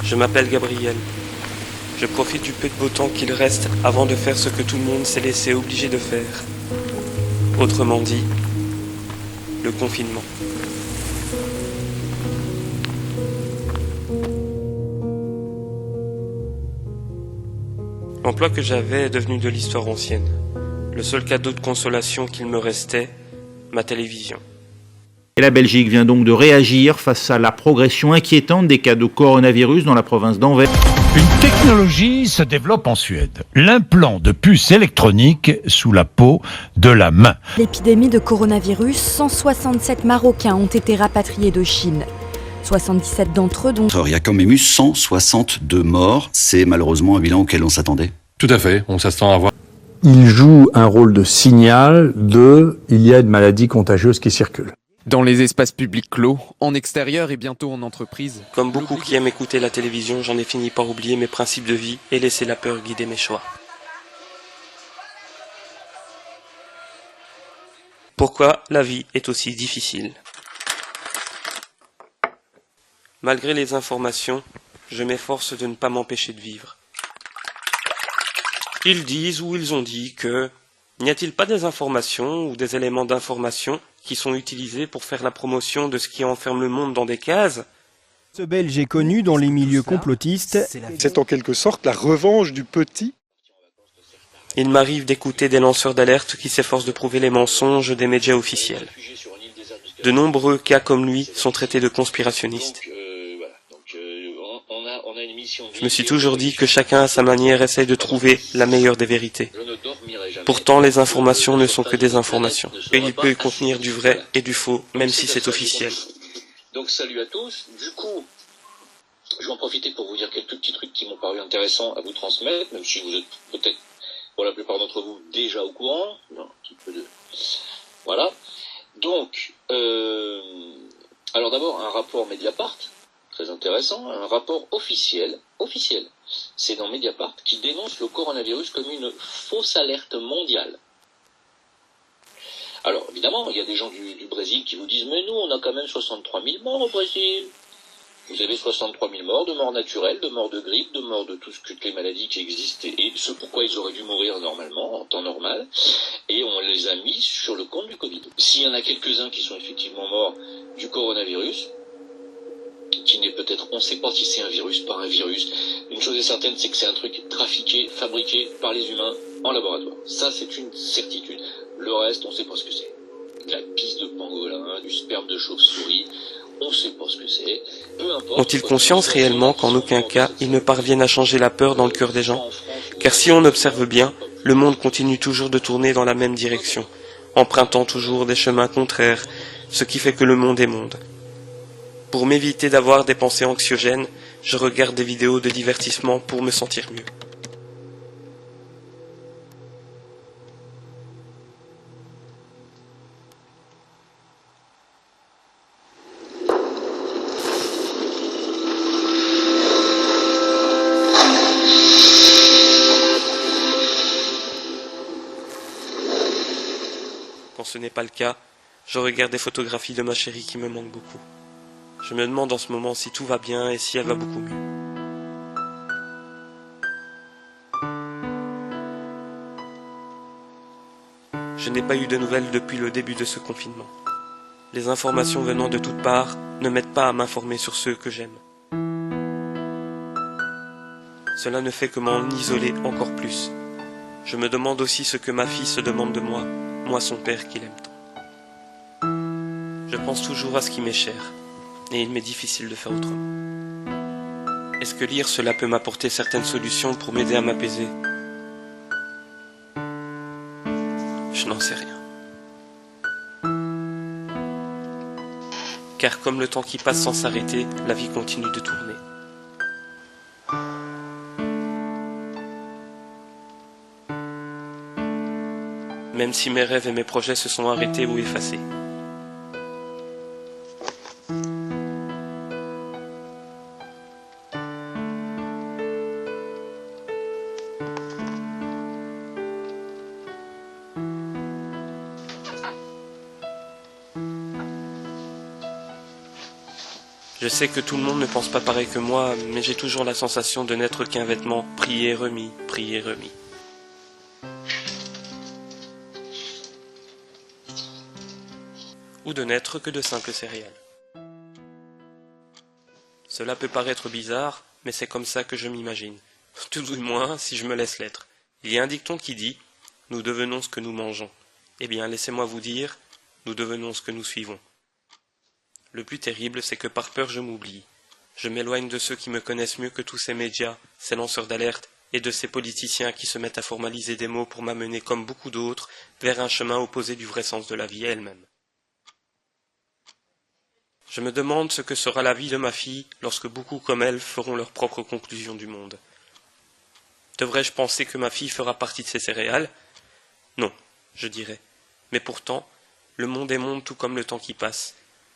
Je m'appelle Gabriel. Je profite du peu de beau temps qu'il reste avant de faire ce que tout le monde s'est laissé obligé de faire. Autrement dit, le confinement. L'emploi que j'avais est devenu de l'histoire ancienne. Le seul cadeau de consolation qu'il me restait, ma télévision. Et la Belgique vient donc de réagir face à la progression inquiétante des cas de coronavirus dans la province d'Anvers. Une technologie se développe en Suède. L'implant de puces électroniques sous la peau de la main. L'épidémie de coronavirus, 167 Marocains ont été rapatriés de Chine. 77 d'entre eux dont... Il y a quand même eu 162 morts. C'est malheureusement un bilan auquel on s'attendait. Tout à fait, on s'attend à voir. Il joue un rôle de signal il y a une maladie contagieuse qui circule. Dans les espaces publics clos, en extérieur et bientôt en entreprise. Comme beaucoup qui aiment écouter la télévision, j'en ai fini par oublier mes principes de vie et laisser la peur guider mes choix. Pourquoi la vie est aussi difficile? Malgré les informations, je m'efforce de ne pas m'empêcher de vivre. Ils disent ou ils ont dit que... N'y a-t-il pas des informations ou des éléments d'information qui sont utilisés pour faire la promotion de ce qui enferme le monde dans des cases? Ce Belge est connu dans les milieux complotistes. C'est en quelque sorte la revanche du petit. Il m'arrive d'écouter des lanceurs d'alerte qui s'efforcent de prouver les mensonges des médias officiels. De nombreux cas comme lui sont traités de conspirationnistes. Je me suis toujours dit que chacun à sa manière essaye de trouver la meilleure des vérités. Pourtant, les informations ne sont que des informations. Et il peut y contenir du vrai et du faux, même si c'est officiel. Donc salut à tous. Du coup, je vais en profiter pour vous dire quelques petits trucs qui m'ont paru intéressants à vous transmettre, même si vous êtes peut-être, pour la plupart d'entre vous, déjà au courant. Non, un petit peu de... Voilà. Donc, alors d'abord, un rapport Mediapart, très intéressant, un rapport officiel, c'est dans Mediapart, qui dénonce le coronavirus comme une fausse alerte mondiale. Alors, évidemment, il y a des gens du Brésil qui vous disent « Mais nous, on a quand même 63 000 morts au Brésil !» Vous avez 63 000 morts, de morts naturelles, de morts de grippe, de morts de toutes les maladies qui existent, et ce pourquoi ils auraient dû mourir normalement, en temps normal, et on les a mis sur le compte du Covid. S'il y en a quelques-uns qui sont effectivement morts du coronavirus, qui n'est peut-être, on ne sait pas si c'est un virus, pas un virus. Une chose est certaine, c'est que c'est un truc trafiqué, fabriqué par les humains en laboratoire. Ça, c'est une certitude. Le reste, on ne sait pas ce que c'est. De la pisse de pangolin, du sperme de chauve-souris, on ne sait pas ce que c'est. Peu importe. Ont-ils conscience réellement qu'en aucun cas, ils ne parviennent à changer la peur dans le cœur des gens? Car si on observe bien, le monde continue toujours de tourner dans la même direction, empruntant toujours des chemins contraires, ce qui fait que le monde est monde. Pour m'éviter d'avoir des pensées anxiogènes, je regarde des vidéos de divertissement pour me sentir mieux. Quand ce n'est pas le cas, je regarde des photographies de ma chérie qui me manque beaucoup. Je me demande en ce moment si tout va bien et si elle va beaucoup mieux. Je n'ai pas eu de nouvelles depuis le début de ce confinement. Les informations venant de toutes parts ne m'aident pas à m'informer sur ceux que j'aime. Cela ne fait que m'en isoler encore plus. Je me demande aussi ce que ma fille se demande de moi, moi son père qui l'aime tant. Je pense toujours à ce qui m'est cher. Et il m'est difficile de faire autrement. Est-ce que lire cela peut m'apporter certaines solutions pour m'aider à m'apaiser? Je n'en sais rien. Car comme le temps qui passe sans s'arrêter, la vie continue de tourner. Même si mes rêves et mes projets se sont arrêtés ou effacés. Je Je sais que tout le monde ne pense pas pareil que moi, mais j'ai toujours la sensation de n'être qu'un vêtement pris et remis, pris et remis. Ou de n'être que de simples céréales. Cela peut paraître bizarre, mais c'est comme ça que je m'imagine. Tout du moins, si je me laisse l'être. Il y a un dicton qui dit « Nous devenons ce que nous mangeons ». Eh bien, laissez-moi vous dire « Nous devenons ce que nous suivons ». Le plus terrible, c'est que par peur je m'oublie. Je m'éloigne de ceux qui me connaissent mieux que tous ces médias, ces lanceurs d'alerte, et de ces politiciens qui se mettent à formaliser des mots pour m'amener, comme beaucoup d'autres, vers un chemin opposé du vrai sens de la vie elle-même. Je me demande ce que sera la vie de ma fille lorsque beaucoup comme elle feront leur propre conclusion du monde. Devrais-je penser que ma fille fera partie de ces céréales? Non, je dirais. Mais pourtant, le monde est monde tout comme le temps qui passe,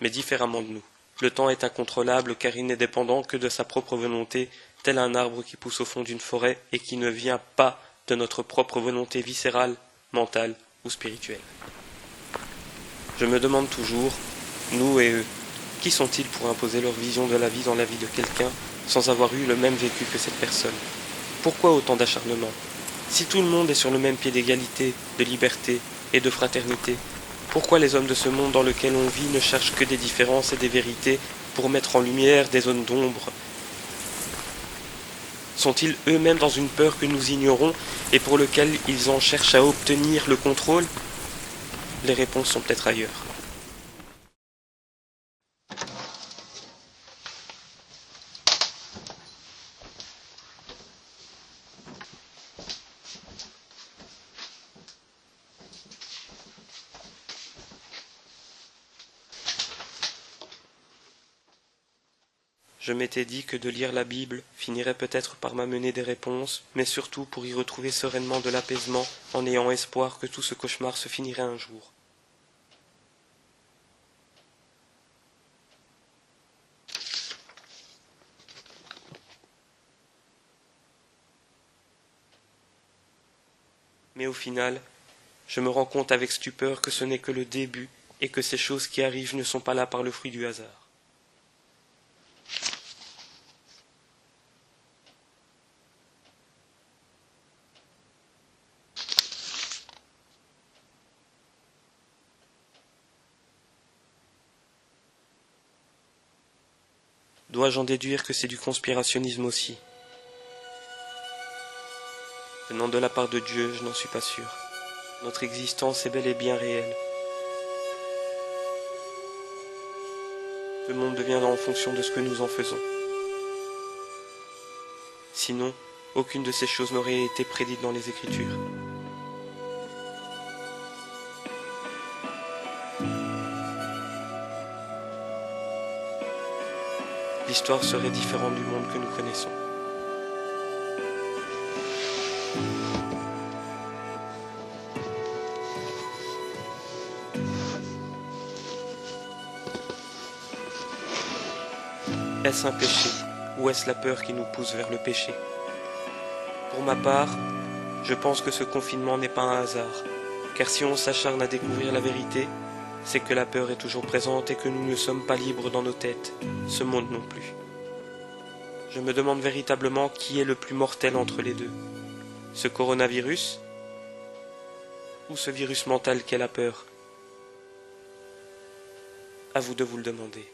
mais différemment de nous. Le temps est incontrôlable car il n'est dépendant que de sa propre volonté, tel un arbre qui pousse au fond d'une forêt et qui ne vient pas de notre propre volonté viscérale, mentale ou spirituelle. Je me demande toujours, nous et eux, qui sont-ils pour imposer leur vision de la vie dans la vie de quelqu'un sans avoir eu le même vécu que cette personne? Pourquoi autant d'acharnement? Si tout le monde est sur le même pied d'égalité, de liberté et de fraternité, pourquoi les hommes de ce monde dans lequel on vit ne cherchent que des différences et des vérités pour mettre en lumière des zones d'ombre? Sont-ils eux-mêmes dans une peur que nous ignorons et pour lequel ils en cherchent à obtenir le contrôle? Les réponses sont peut-être ailleurs. Je m'étais dit que de lire la Bible finirait peut-être par m'amener des réponses, mais surtout pour y retrouver sereinement de l'apaisement en ayant espoir que tout ce cauchemar se finirait un jour. Mais au final, je me rends compte avec stupeur que ce n'est que le début et que ces choses qui arrivent ne sont pas là par le fruit du hasard. Dois-je en déduire que c'est du conspirationnisme aussi? Venant de la part de Dieu, je n'en suis pas sûr. Notre existence est bel et bien réelle. Le monde deviendra en fonction de ce que nous en faisons. Sinon, aucune de ces choses n'aurait été prédite dans les Écritures. L'histoire serait différente du monde que nous connaissons. Est-ce un péché ou est-ce la peur qui nous pousse vers le péché? Pour ma part, je pense que ce confinement n'est pas un hasard, car si on s'acharne à découvrir la vérité, c'est que la peur est toujours présente et que nous ne sommes pas libres dans nos têtes, ce monde non plus. Je me demande véritablement qui est le plus mortel entre les deux, ce coronavirus ou ce virus mental qu'est la peur. À vous de vous le demander.